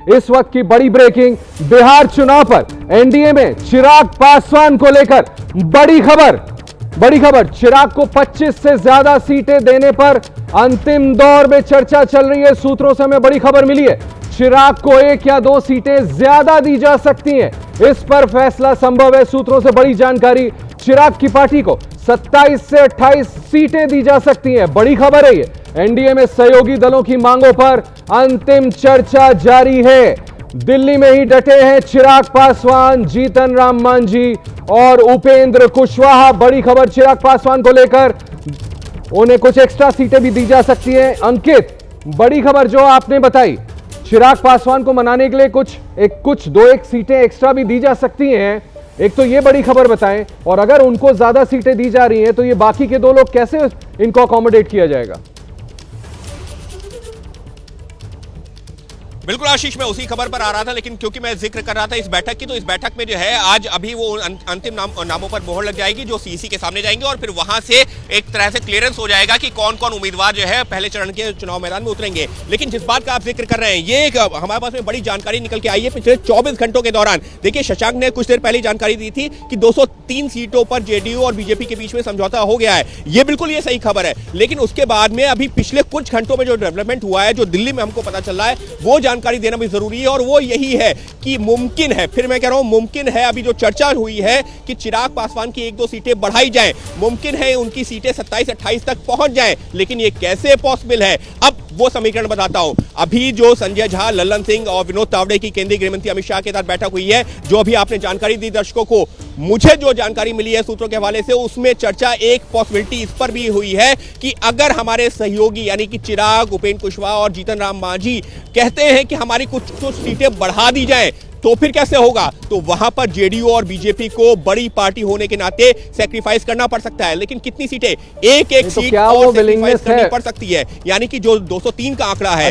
इस वक्त की बड़ी ब्रेकिंग, बिहार चुनाव पर एनडीए में चिराग पासवान को लेकर बड़ी खबर। चिराग को 25 से ज्यादा सीटें देने पर अंतिम दौर में चर्चा चल रही है। सूत्रों से हमें बड़ी खबर मिली है, चिराग को 1 या 2 सीटें ज्यादा दी जा सकती हैं। इस पर फैसला संभव है। सूत्रों से बड़ी जानकारी, चिराग की पार्टी को 27 से 28 सीटें दी जा सकती हैं। बड़ी खबर है ये। एनडीए में सहयोगी दलों की मांगों पर अंतिम चर्चा जारी है। दिल्ली में ही डटे हैं चिराग पासवान, जीतन राम मांझी और उपेंद्र कुशवाहा। बड़ी खबर चिराग पासवान को लेकर, उन्हें कुछ एक्स्ट्रा सीटें भी दी जा सकती हैं। अंकित, बड़ी खबर जो आपने बताई, चिराग पासवान को मनाने के लिए कुछ 2-1 सीटें एक्स्ट्रा भी दी जा सकती हैं। एक तो ये बड़ी खबर बताएं, और अगर उनको ज्यादा सीटें दी जा रही हैं तो ये बाकी के 2 लोग कैसे इनको अकोमोडेट किया जाएगा? बिल्कुल आशीष, मैं उसी खबर पर आ रहा था, लेकिन क्योंकि मैं जिक्र कर रहा था इस बैठक की, तो इस बैठक में जो है आज अभी वो अंतिम नामों पर मोहर लग जाएगी जो सीसी के सामने जाएंगे, और फिर वहां से एक तरह से क्लियरेंस हो जाएगा कि कौन कौन उम्मीदवार जो है पहले चरण के चुनाव मैदान में उतरेंगे। लेकिन जिस बात का आप जिक्र कर रहे हैं, ये हमारे पास में बड़ी जानकारी निकल के आई है पिछले 24 घंटों के दौरान। देखिए, शशांक ने कुछ देर पहले जानकारी दी थी कि 203 सीटों पर जेडीयू और बीजेपी के बीच में समझौता हो गया है। ये बिल्कुल ये सही खबर है, लेकिन उसके बाद में अभी पिछले कुछ घंटों में जो डेवलपमेंट हुआ है, जो दिल्ली में हमको पता चल रहा है, वो जानकारी देना भी जरूरी है। और वो यही है कि मुमकिन है, फिर मैं कह रहा हूं मुमकिन है, अभी जो चर्चा हुई है कि चिराग पासवान की 1-2 सीटें बढ़ाई जाएं, मुमकिन है उनकी सीटें 27-28 तक पहुंच जाएं। लेकिन ये कैसे पॉसिबल है, अब वो समीकरण बताता हूं। अभी जो संजय झा, लल्लन सिंह और विनोद तावड़े की केंद्रीय गृहमंत्री अमित शाह के साथ बैठक हुई है, जो अभी आपने जानकारी दी दर्शकों को, मुझे जो जानकारी मिली है सूत्रों के हवाले से, उसमें चर्चा एक पॉसिबिलिटी इस पर भी हुई है कि अगर हमारे सहयोगी यानी कि चिराग, उपेंद्र कुशवाहा और जीतन राम मांझी कहते हैं कि हमारी कुछ सीटें बढ़ा दी जाएं, तो फिर कैसे होगा? तो वहां पर जेडीयू और बीजेपी को बड़ी पार्टी होने के नाते सैक्रिफाइस करना पड़ सकता है। लेकिन कितनी सीटें? एक सीट और सैक्रिफाइस करनी पड़ सकती है, यानी कि जो 203 का आंकड़ा है,